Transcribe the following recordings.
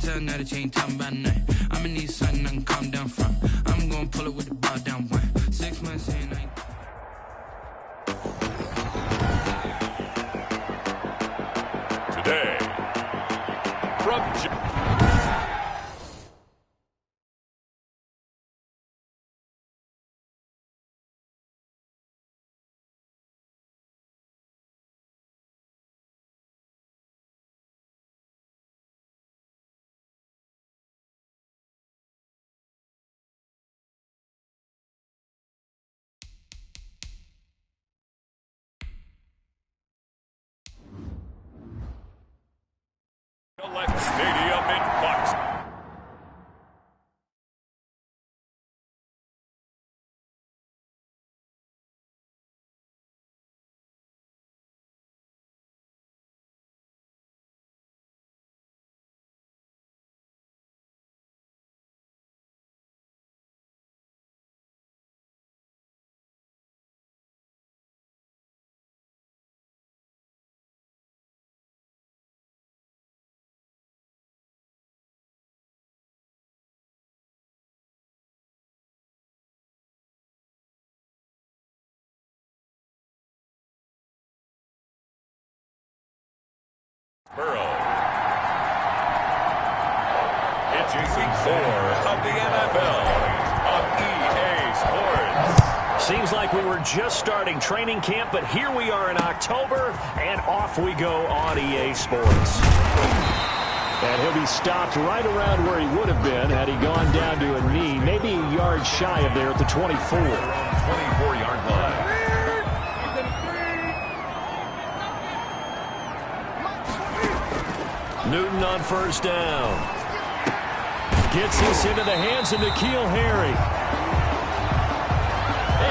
tell now that you ain't talking about nothing. I'ma need something I can calm down from. I'm gonna pull it with the ball down one. 6 months in, I ain't... Today, from Stadium in Fox. Burrow. It's week 4 of the NFL on EA Sports. Seems like we were just starting training camp, but here we are in October, and off we go on EA Sports. And he'll be stopped right around where he would have been had he gone down to a knee, maybe a yard shy of there at the 24. 24-yard line. Newton on first down. Gets this into the hands of N'Keal Harry.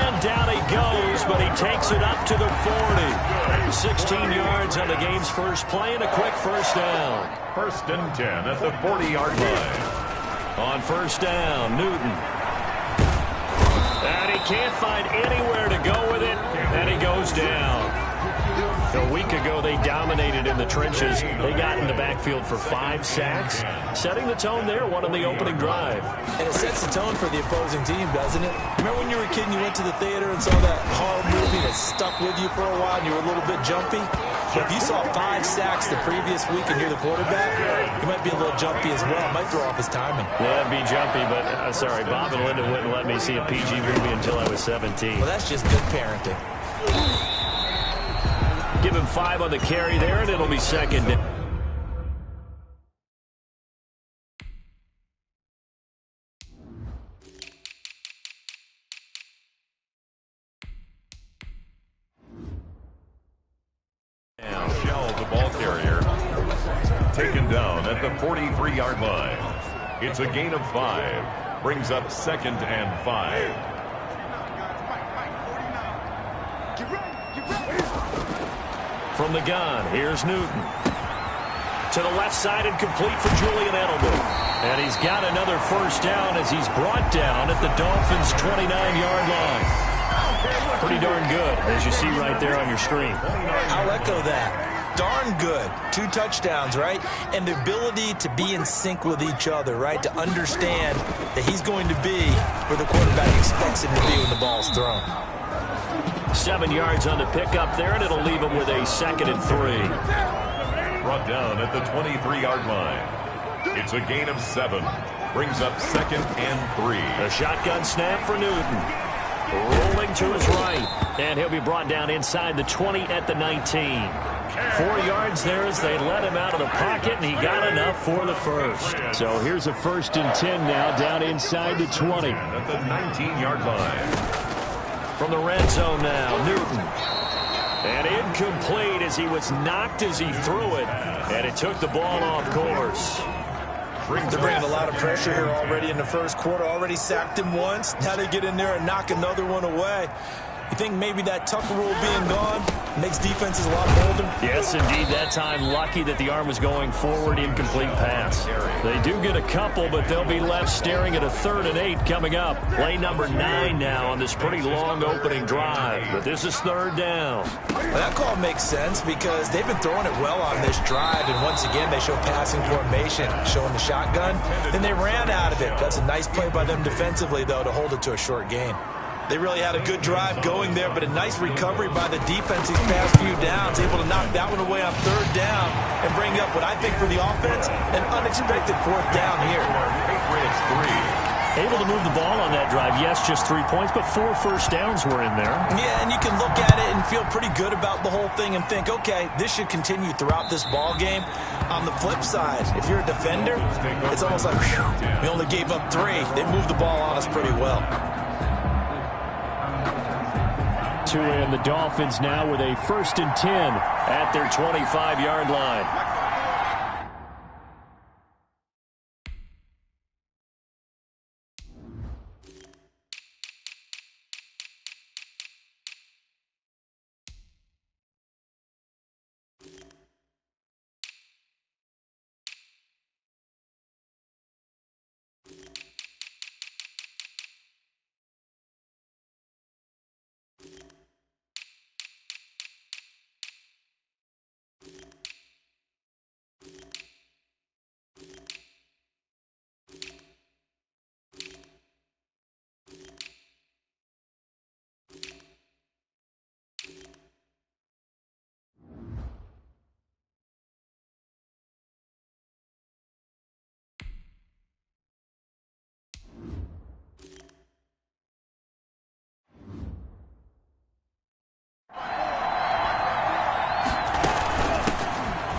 And down he goes, but he takes it up to the 40. 16 yards on the game's first play and a quick first down. 1st and 10 at the 40-yard line. On first down, Newton. And he can't find anywhere to go with it, and he goes down. A week ago, they dominated in the trenches. They got in the backfield for 5 sacks, setting the tone there, one on the opening drive. And it sets the tone for the opposing team, doesn't it? Remember when you were a kid and you went to the theater and saw that horror movie that stuck with you for a while and you were a little bit jumpy? Well, if you saw 5 sacks the previous week and you're the quarterback, you might be a little jumpy as well. Might throw off his timing. Yeah, it'd be jumpy, but sorry, Bob and Linda wouldn't let me see a PG movie until I was 17. Well, that's just good parenting. Give him 5 on the carry there, and it'll be second down. Shell, the ball carrier, taken down at the 43-yard line. It's a gain of 5. Brings up 2nd and 5. From the gun, here's Newton. To the left side and complete for Julian Edelman. And he's got another first down as he's brought down at the Dolphins' 29-yard line. Pretty darn good, as you see right there on your screen. I'll echo that. Darn good. 2 touchdowns, right? And the ability to be in sync with each other, right? To understand that he's going to be where the quarterback expects him to be when the ball's thrown. 7 yards on the pickup there, and it'll leave him with a 2nd and 3. Brought down at the 23-yard line. It's a gain of 7. Brings up 2nd and 3. A shotgun snap for Newton. Rolling to his right. And he'll be brought down inside the 20 at the 19. 4 yards there as they let him out of the pocket, and he got enough for the first. So here's a 1st and 10 now down inside the 20. At the 19-yard line. From the red zone now, Newton. And incomplete as he was knocked as he threw it. And it took the ball off course. They're bringing a lot of pressure here already in the first quarter. Already sacked him once. Now they get in there and knock another one away. You think maybe that Tucker rule being gone makes defenses a lot bolder? Yes, indeed. That time, lucky that the arm was going forward, incomplete pass. They do get a couple, but they'll be left staring at a 3rd and 8 coming up. Play number 9 now on this pretty long opening drive, but this is 3rd down. Well, that call makes sense because they've been throwing it well on this drive, and once again, they show passing formation, showing the shotgun. Then they ran out of it. That's a nice play by them defensively, though, to hold it to a short gain. They really had a good drive going there, but a nice recovery by the defense these past few downs, able to knock that one away on 3rd down and bring up what I think for the offense, an unexpected 4th down here. Patriots 3. Able to move the ball on that drive. Yes, just 3 points, but 4 first downs were in there. Yeah, and you can look at it and feel pretty good about the whole thing and think, okay, this should continue throughout this ball game. On the flip side, if you're a defender, it's almost like, whew, we only gave up 3. They moved the ball on us pretty well. And the Dolphins now with a 1st and 10 at their 25-yard line.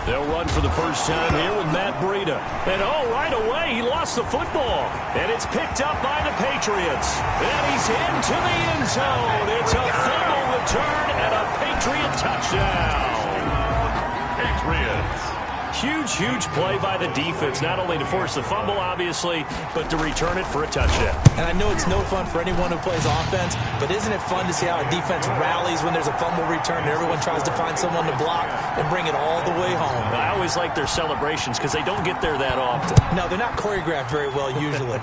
They'll run for the first time here with Matt Breida. And, right away, he lost the football. And it's picked up by the Patriots. And he's into the end zone. It's a fumble return and a Patriot touchdown. Patriots. Huge play by the defense, not only to force the fumble, obviously, but to return it for a touchdown. And I know it's no fun for anyone who plays offense, but isn't it fun to see how a defense rallies when there's a fumble return and everyone tries to find someone to block and bring it all the way home? I always like their celebrations because they don't get there that often. No, they're not choreographed very well usually.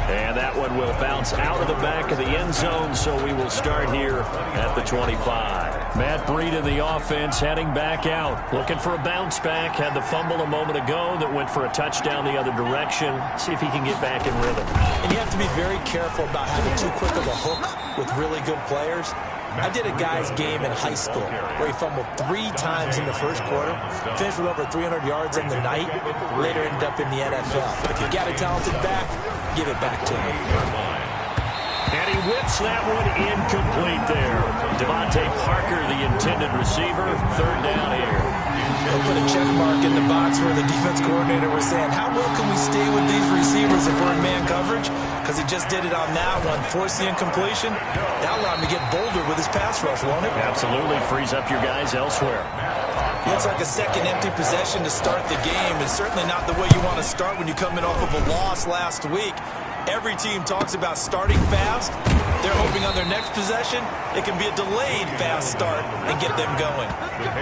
And that one will bounce out of the back of the end zone, so we will start here at the 25. Matt Breida, the offense, heading back out. Looking for a bounce back. Had the fumble a moment ago that went for a touchdown the other direction. See if he can get back in rhythm. And you have to be very careful about having too quick of a hook with really good players. I did a guy's game in high school where he fumbled 3 times in the first quarter, finished with over 300 yards on the night, later ended up in the NFL. But if you got a talented back, give it back to him. And he whips that one incomplete there. Devontae Parker, the intended receiver, 3rd down here. They'll put a check mark in the box where the defense coordinator was saying, how well can we stay with these receivers if we're in man coverage? Because he just did it on that one, forced the incompletion. That allowed him to get bolder with his pass rush, won't it? Absolutely, frees up your guys elsewhere. Looks like a second empty possession to start the game. It's certainly not the way you want to start when you come in off of a loss last week. Every team talks about starting fast. They're hoping on their next possession, it can be a delayed fast start and get them going.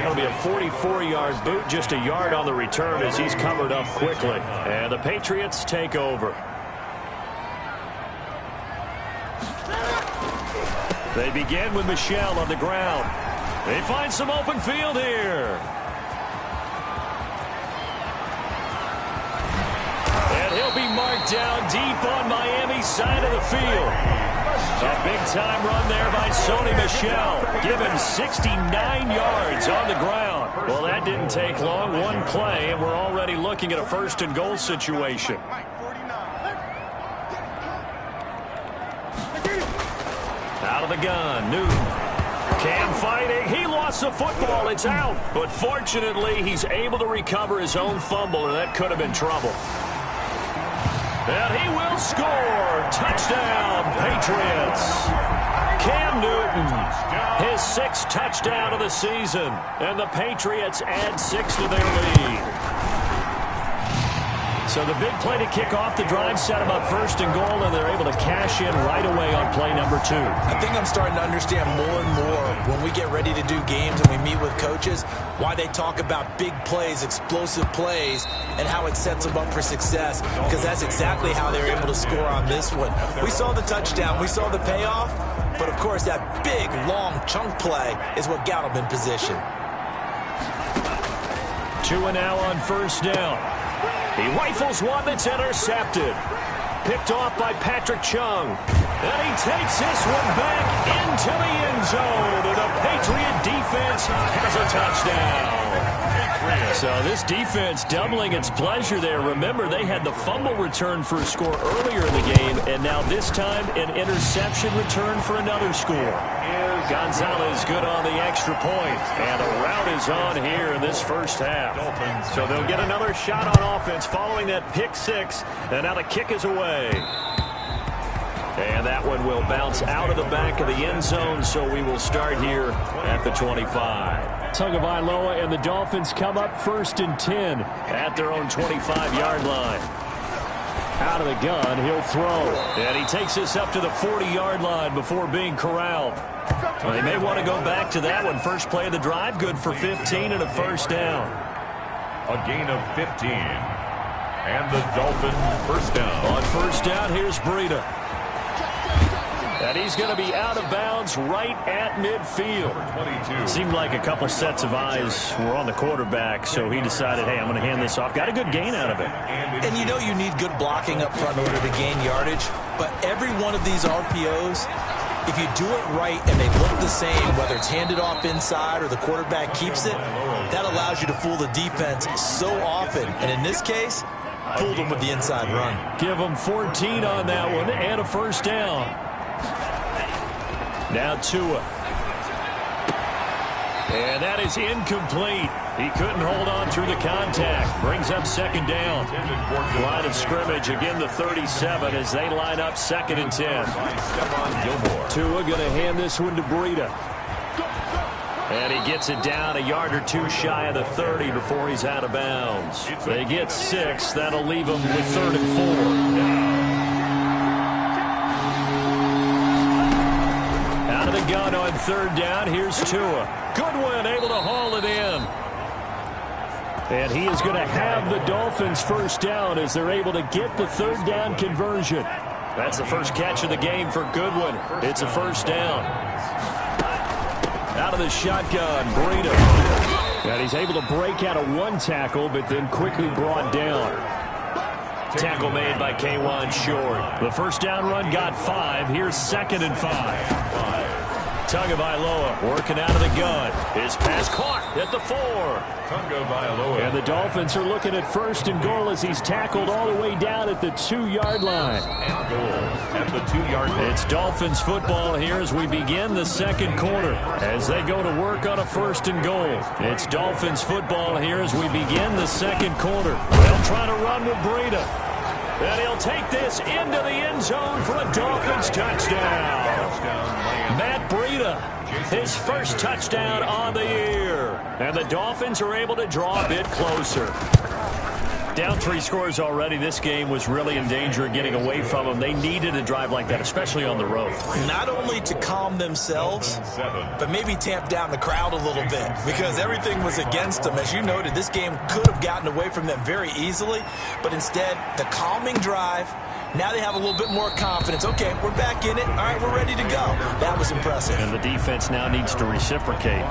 It'll be a 44-yard boot, just a yard on the return as he's covered up quickly. And the Patriots take over. They begin with Michel on the ground. They find some open field here. And he'll be marked down deep on Miami's side of the field. A big-time run there by Sony Michel. Give him 69 yards on the ground. Well, that didn't take long. One play, and we're already looking at a 1st and goal situation. Out of the gun, Newton. Cam fighting. He lost the football. It's out. But fortunately, he's able to recover his own fumble, and that could have been trouble. And he will score. Touchdown, Patriots. Cam Newton, his 6th touchdown of the season. And the Patriots add 6 to their lead. So the big play to kick off the drive set them up first and goal, and they're able to cash in right away on play number 2. I think I'm starting to understand more and more when we get ready to do games and we meet with coaches why they talk about big plays, explosive plays, and how it sets them up for success, because that's exactly how they're able to score on this one. We saw the touchdown. We saw the payoff. But, of course, that big, long chunk play is what got them in position. 2 and now on first down. He rifles one that's intercepted. Picked off by Patrick Chung. And he takes this one back into the end zone. And the Patriot defense has a touchdown. So this defense doubling its pleasure there. Remember, they had the fumble return for a score earlier in the game, and now this time an interception return for another score. Gonzalez good on the extra point, and a rout is on here in this first half. So they'll get another shot on offense following that pick 6, and now the kick is away. And that one will bounce out of the back of the end zone, so we will start here at the 25. Tagovailoa and the Dolphins come up 1st and 10 at their own 25-yard line. Out of the gun, he'll throw. And he takes this up to the 40-yard line before being corralled. Well, they may want to go back to that one. First play of the drive, good for 15 and a first down. A gain of 15. And the Dolphins first down. On first down, here's Breida. And he's going to be out of bounds right at midfield. Seemed like a couple sets of eyes were on the quarterback, so he decided, hey, I'm going to hand this off. Got a good gain out of it. And you know you need good blocking up front in order to gain yardage, but every one of these RPOs, if you do it right and they look the same, whether it's handed off inside or the quarterback keeps it, that allows you to fool the defense so often. And in this case, fooled them with the inside run. Give them 14 on that one and a first down. Now Tua. And that is incomplete. He couldn't hold on through the contact. Brings up second down. Line of scrimmage, again the 37 as they line up 2nd and 10. Tua going to hand this one to Breida. And he gets it down a yard or 2 shy of the 30 before he's out of bounds. They get 6. That'll leave them with 3rd and 4. Out of the gun on 3rd down. Here's Tua. Goodwin able to haul it in. And he is going to have the Dolphins first down as they're able to get the 3rd down conversion. That's the first catch of the game for Goodwin. It's a first down. Out of the shotgun, Breida. And he's able to break out of 1 tackle, but then quickly brought down. Tackle made by K'Wan Short. The first down run got 5. Here's 2nd and 5. Tagovailoa working out of the gun. His pass caught at the 4. Tagovailoa. And the Dolphins are looking at 1st and goal as he's tackled all the way down at the 2-yard line. And goal at the 2-yard line. It's Dolphins football here as we begin the 2nd quarter. As they go to work on a 1st and goal. It's Dolphins football here as we begin the 2nd quarter. They'll try to run with Breida. And he'll take this into the end zone for a Dolphins touchdown. Matt Breida, his first touchdown on the year. And the Dolphins are able to draw a bit closer. Down 3 scores already. This game was really in danger of getting away from them. They needed a drive like that, especially on the road. Not only to calm themselves, but maybe tamp down the crowd a little bit because everything was against them. As you noted, this game could have gotten away from them very easily, but instead, the calming drive, now they have a little bit more confidence. Okay, we're back in it. All right, we're ready to go. That was impressive. And the defense now needs to reciprocate.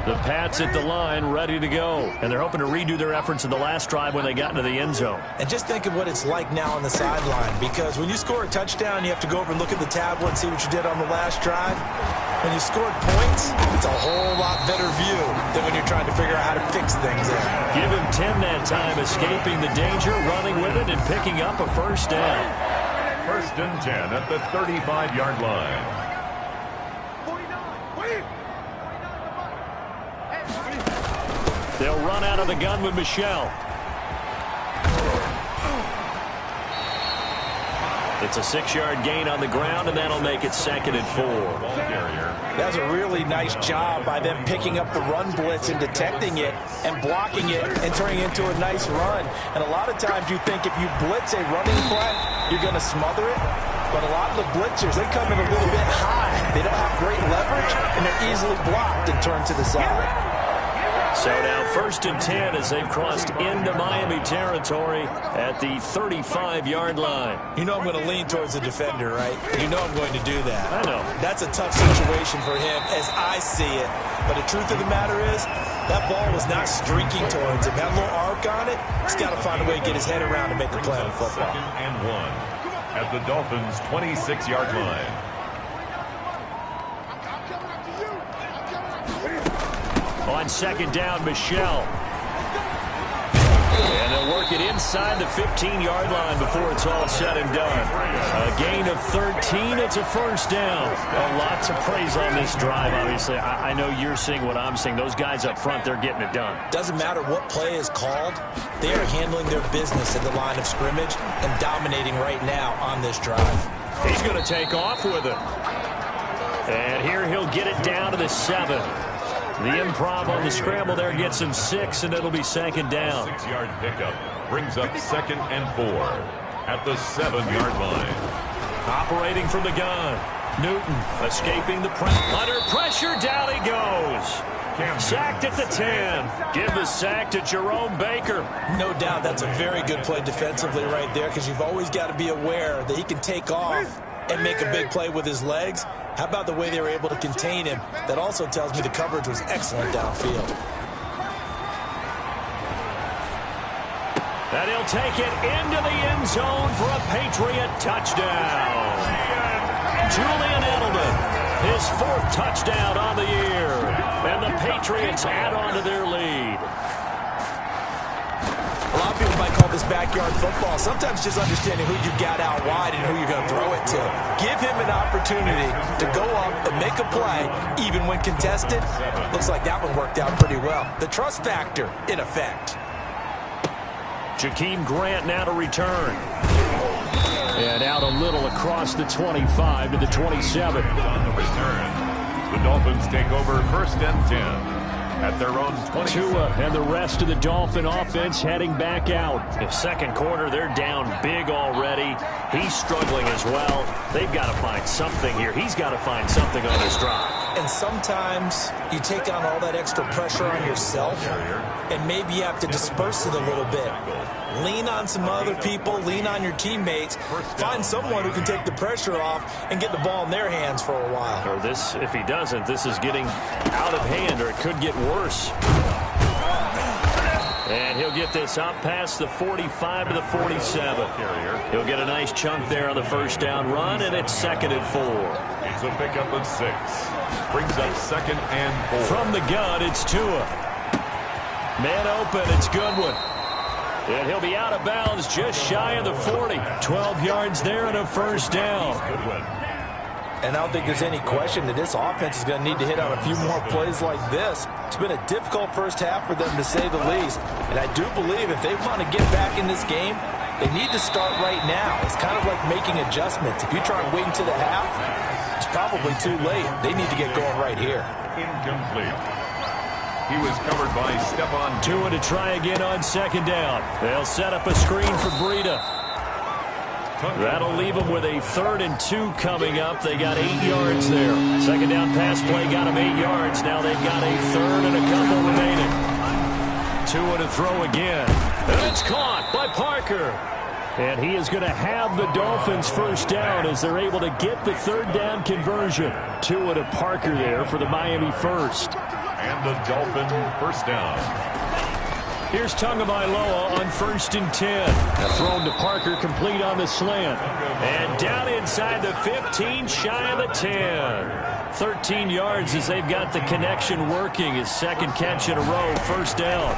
The Pats at the line, ready to go. And they're hoping to redo their efforts in the last drive when they got into the end zone. And just think of what it's like now on the sideline, because when you score a touchdown, you have to go over and look at the tablet and see what you did on the last drive. When you scored points, it's a whole lot better view than when you're trying to figure out how to fix things there. Give him 10 that time, escaping the danger, running with it, and picking up a first down. 1st and 10 at the 35-yard line. They'll run out of the gun with Michel. It's a 6-yard gain on the ground, and that'll make it 2nd and 4. That's a really nice job by them picking up the run blitz and detecting it and blocking it and turning it into a nice run. And a lot of times you think if you blitz a running play, you're going to smother it. But a lot of the blitzers, they come in a little bit high. They don't have great leverage, and they're easily blocked and turned to the side. So now 1st and 10 as they've crossed into Miami territory at the 35-yard line. You know I'm going to lean towards the defender, right? You know I'm going to do that. I know. That's a tough situation for him as I see it. But the truth of the matter is, that ball was not streaking towards him. That little arc on it, he's got to find a way to get his head around and make a play on football. 2nd and 1 at the Dolphins' 26-yard line. On 2nd down, Michelle. And they'll work it inside the 15-yard line before it's all said and done. A gain of 13. It's a 1st down. A lot to praise on this drive, obviously. I know you're seeing what I'm seeing. Those guys up front, they're getting it done. Doesn't matter what play is called. They are handling their business at the line of scrimmage and dominating right now on this drive. He's going to take off with it. And here he'll get it down to the 7. The improv on the scramble there gets him 6, and it'll be 2nd down. 6-yard pickup brings up 2nd and 4 at the 7-yard line. Operating from the gun. Newton escaping the pressure. Under pressure, down he goes. Sacked at the 10. Give the sack to Jerome Baker. No doubt that's a very good play defensively right there, because you've always got to be aware that he can take off and make a big play with his legs. How about the way they were able to contain him? That also tells me the coverage was excellent downfield. And he'll take it into the end zone for a Patriot touchdown. Julian Edelman, his 4th touchdown on the year. And the Patriots add on to their lead. A lot of people might call this backyard football. Sometimes just understanding who you got out wide and who you're going to throw it to. Give him an opportunity to go up and make a play, even when contested. Looks like that one worked out pretty well. The trust factor, in effect. Jakeem Grant now to return. And out a little across the 25 to the 27. On the return, the Dolphins take over 1st and 10. At their own 20. Tua and the rest of the Dolphin offense heading back out. In 2nd quarter, they're down big already. He's struggling as well. They've got to find something here. He's got to find something on this drive. And sometimes you take on all that extra pressure on yourself, and maybe you have to disperse it a little bit. Lean on some other people, lean on your teammates, find someone who can take the pressure off and get the ball in their hands for a while. Or this, if he doesn't, this is getting out of hand, or it could get worse. And he'll get this up past the 45 to the 47. He'll get a nice chunk there on the 1st down run, and it's 2nd and 4. It's a pickup of 6. Brings up 2nd and 4. From the gun, it's Tua. Man open, it's Goodwin. And he'll be out of bounds just shy of the 40. 12 yards there and a 1st down. And I don't think there's any question that this offense is going to need to hit on a few more plays like this. It's been a difficult first half for them, to say the least. And I do believe if they want to get back in this game, they need to start right now. It's kind of like making adjustments. If you try and wait until the half, it's probably too late. They need to get going right here. Incomplete. He was covered by Stephon. Tua to try again on 2nd down. They'll set up a screen for Breida. That'll leave them with a 3rd and 2 coming up. They got 8 yards there. 2nd down pass play got them 8 yards. Now they've got a 3rd and a couple remaining. Tua to throw again. And it's caught by Parker. And he is going to have the Dolphins 1st down as they're able to get the 3rd down conversion. Tua to Parker there for the Miami 1st. And the Dolphin 1st down. Here's Tagovailoa on 1st and 10. Thrown to Parker, complete on the slant. And down inside the 15, shy of the 10. 13 yards as they've got the connection working. His 2nd catch in a row, 1st down.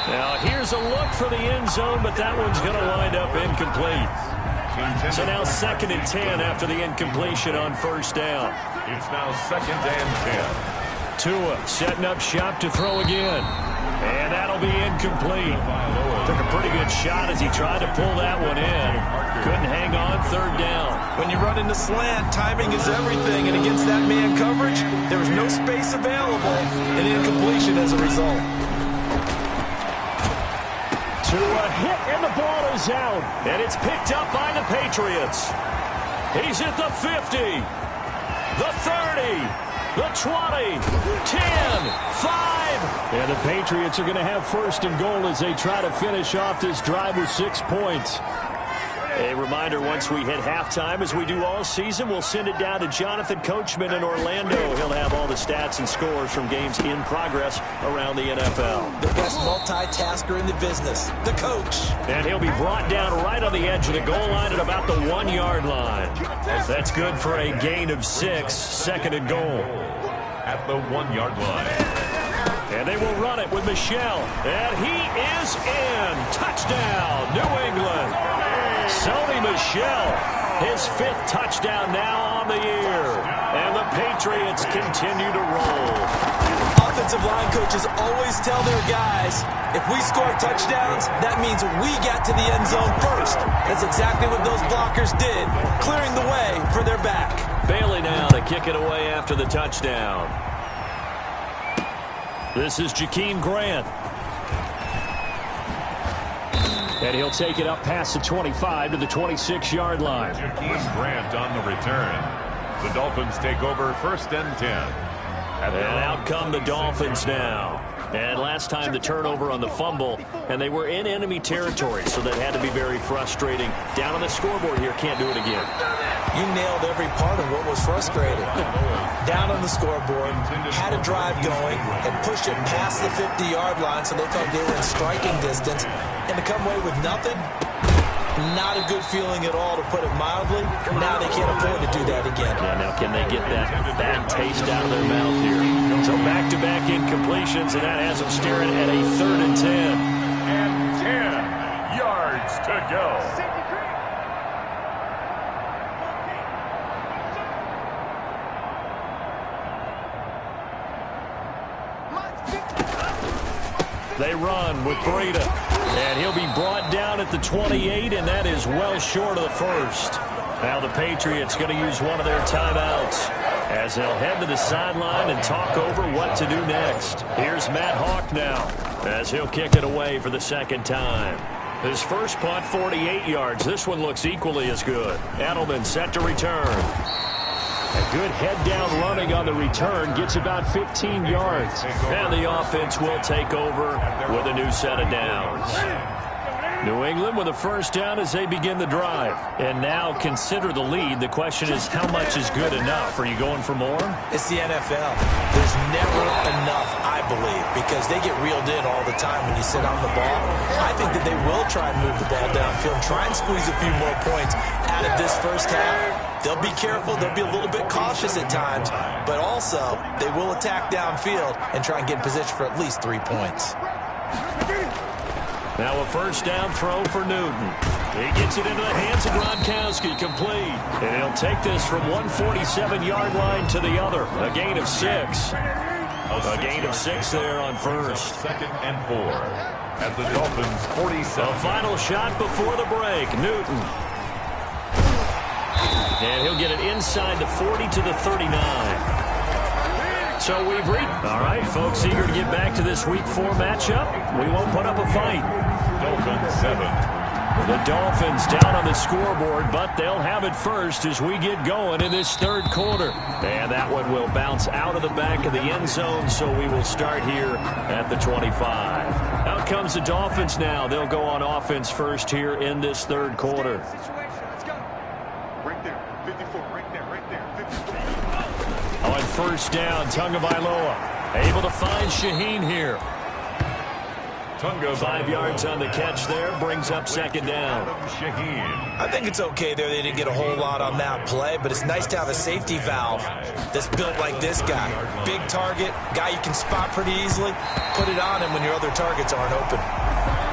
Now here's a look for the end zone, but that one's going to wind up incomplete. So now 2nd and 10 after the incompletion on 1st down. It's now 2nd and 10. Tua setting up shop to throw again. And that'll be incomplete. Took a pretty good shot as he tried to pull that one in. Couldn't hang on, third down. When you run into slant, timing is everything, and against that man coverage, there was no space available, and incompletion as a result. To a hit, and the ball is out. And it's picked up by the Patriots. He's at the 50, the 30, the 20, 10, 5. And the Patriots are going to have first and goal as they try to finish off this drive with 6 points. A reminder, once we hit halftime, as we do all season, we'll send it down to Jonathan Coachman in Orlando. He'll have all the stats and scores from games in progress around the NFL. The best multitasker in the business, the coach. And he'll be brought down right on the edge of the goal line at about the 1 yard line. That's good for a gain of 6, second and goal. At the 1 yard line. And they will run it with Michel. And he is in. Touchdown, New England. Sony Michel, his 5th touchdown now on the year. And the Patriots continue to roll. Offensive line coaches always tell their guys, if we score touchdowns, that means we got to the end zone first. That's exactly what those blockers did, clearing the way for their back. Bailey now to kick it away after the touchdown. This is Jakeem Grant. And he'll take it up past the 25 to the 26-yard line. Jakeem Grant on the return. The Dolphins take over 1st and 10. And out come the Dolphins now. And last time the turnover on the fumble, and they were in enemy territory, so that had to be very frustrating. Down on the scoreboard here, can't do it again. You nailed every part of what was frustrating. Down on the scoreboard, had a drive going, and pushed it past the 50-yard line so they thought they were in striking distance. And to come away with nothing, not a good feeling at all, to put it mildly. Now they can't afford to do that again. Yeah, now can they get that bad taste out of their mouth here? So back-to-back incompletions, and that has them staring at a 3rd and 10. And 10 yards to go. They run with Breida, and he'll be brought down at the 28, and that is well short of the first. Now the Patriots going to use one of their timeouts as they'll head to the sideline and talk over what to do next. Here's Matt Hawk now as he'll kick it away for the 2nd time. His first punt, 48 yards. This one looks equally as good. Edelman set to return. A good head-down running on the return, gets about 15 yards. And the offense will take over with a new set of downs. New England with a first down as they begin the drive. And now consider the lead. The question is, how much is good enough? Are you going for more? It's the NFL. There's never enough, I believe, because they get reeled in all the time when you sit on the ball. I think that they will try and move the ball downfield, try and squeeze a few more points out of this first half. They'll be careful. They'll be a little bit cautious at times, but also they will attack downfield and try and get in position for at least 3 points. Now a first down throw for Newton. He gets it into the hands of Gronkowski, complete. And he'll take this from 147-yard line to the other. A gain of 6. A gain of 6 there on first. 2nd and 4. At the Dolphins' 47. A final shot before the break. Newton. And he'll get it inside the 40 to the 39. So we've reached. All right, folks, eager to get back to this Week 4 matchup. We won't put up a fight. Dolphins 7. The Dolphins down on the scoreboard, but they'll have it first as we get going in this 3rd quarter. And that one will bounce out of the back of the end zone, so we will start here at the 25. Out comes the Dolphins now. They'll go on offense first here in this 3rd quarter. Right there, 54, right there, 54. On first down, Tagovailoa able to find Shaheen here. 5 yards on the catch there, brings up 2nd down. I think it's okay there. They didn't get a whole lot on that play, but it's nice to have a safety valve that's built like this guy. Big target, guy you can spot pretty easily. Put it on him when your other targets aren't open.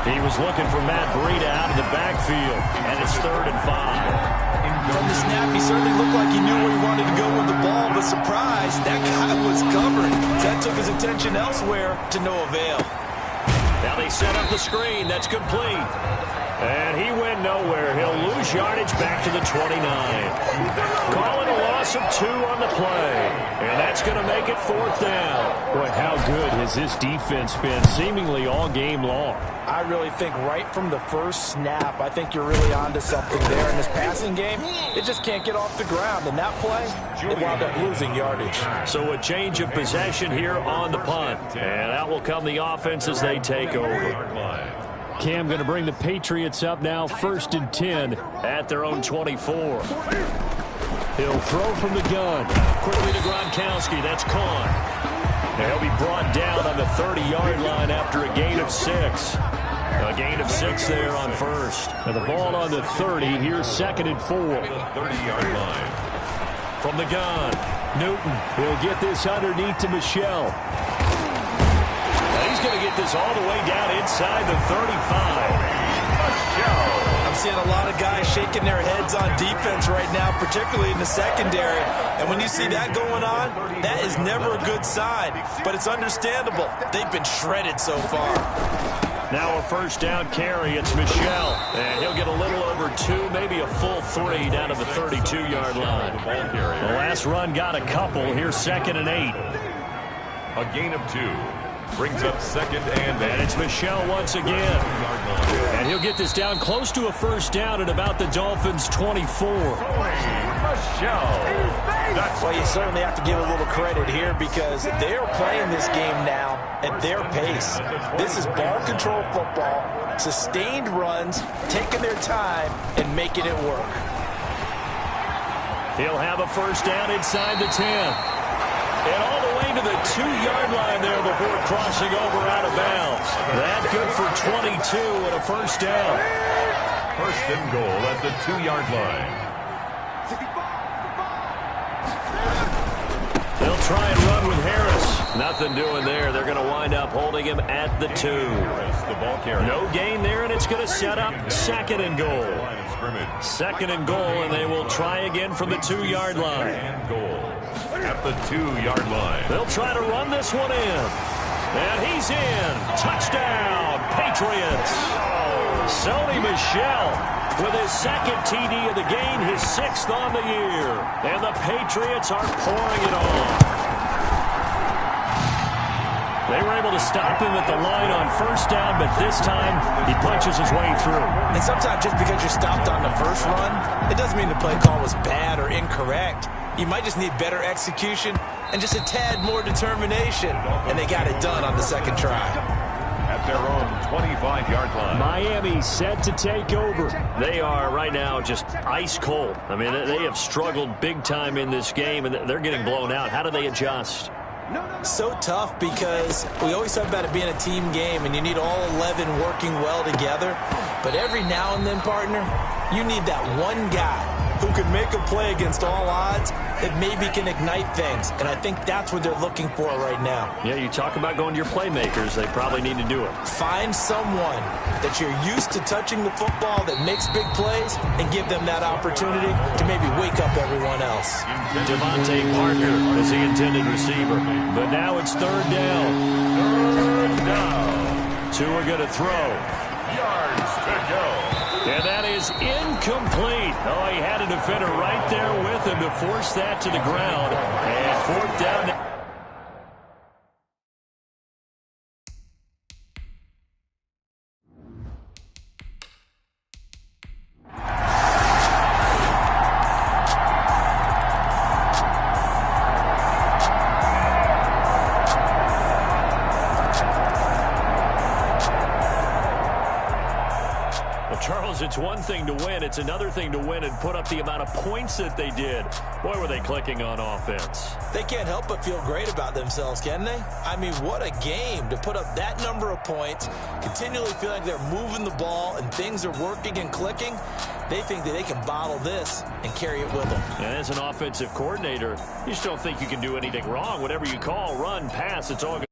He was looking for Matt Breida out of the backfield, and it's 3rd and 5. From the snap, he certainly looked like he knew where he wanted to go with the ball, but surprise, that guy was covered. That took his attention elsewhere to no avail. Now they set up the screen. That's complete. And he went nowhere. He'll lose yardage back to the 29. Calling a loss of 2 on the play. And that's going to make it 4th down. Boy, how good has this defense been seemingly all game long? I really think right from the first snap, I think you're really onto something there in this passing game. It just can't get off the ground. And that play, they wound up losing yardage. So a change of possession here on the punt. And out will come the offense as they take over. Cam going to bring the Patriots up now, 1st and 10 at their own 24. He'll throw from the gun. Quickly to Gronkowski. That's Kahn. And he'll be brought down on the 30-yard line after a gain of 6. A gain of 6 there on 1st. And the ball on the 30. Here's 2nd and 4. 30-yard line. From the gun, Newton. He'll get this underneath to Michelle. He's going to get this all the way down inside the 35. I'm seeing a lot of guys shaking their heads on defense right now, particularly in the secondary. And when you see that going on, that is never a good sign. But it's understandable. They've been shredded so far. Now a 1st down carry. It's Michelle. And he'll get a little over 2, maybe a full 3 down to the 32-yard line. The last run got a couple. Here's 2nd and 8. A gain of 2. Brings up 2nd and 8. And it's Michelle once again. And he'll get this down close to a 1st down at about the Dolphins' 24. Well, you certainly have to give a little credit here because they are playing this game now at their pace. This is ball control football, sustained runs, taking their time, and making it work. He'll have a 1st down inside the 10. And all the way to the 2-yard line there before crossing over out of bounds. That good for 22 and a 1st down. 1st and goal at the 2-yard line. They'll try and run with Harris. Nothing doing there. They're going to wind up holding him at the 2. The ball carrier. No gain there, and it's going to set up 2nd and goal. 2nd and goal, and they will try again from the 2-yard line. And goal at the 2-yard line. They'll try to run this one in. And he's in. Touchdown, Patriots. Sony Michel with his 2nd TD of the game, his 6th on the year. And the Patriots are pouring it on. They were able to stop him at the line on 1st down, but this time he punches his way through. And sometimes just because you're stopped on the first run, it doesn't mean the play call was bad or incorrect. You might just need better execution and just a tad more determination. And they got it done on the 2nd try. At their own 25-yard line. Miami set to take over. They are right now just ice cold. I mean, they have struggled big time in this game, and they're getting blown out. How do they adjust? So tough because we always talk about it being a team game and you need all 11 working well together. But every now and then, partner, you need that one guy who can make a play against all odds that maybe can ignite things. And I think that's what they're looking for right now. Yeah, you talk about going to your playmakers. They probably need to do it. Find someone that you're used to touching the football that makes big plays and give them that opportunity to maybe wake up everyone else. Devontae Parker is the intended receiver. But now it's 3rd down. 3rd down. 2 are going to throw. Yards to go. And that is incomplete. Oh, he had a defender right there with him to force that to the ground. And 4th down. Charles, it's one thing to win. It's another thing to win and put up the amount of points that they did. Boy, were they clicking on offense. They can't help but feel great about themselves, can they? I mean, what a game to put up that number of points, continually feel like they're moving the ball and things are working and clicking. They think that they can bottle this and carry it with them. And as an offensive coordinator, you just don't think you can do anything wrong. Whatever you call, run, pass, it's all good.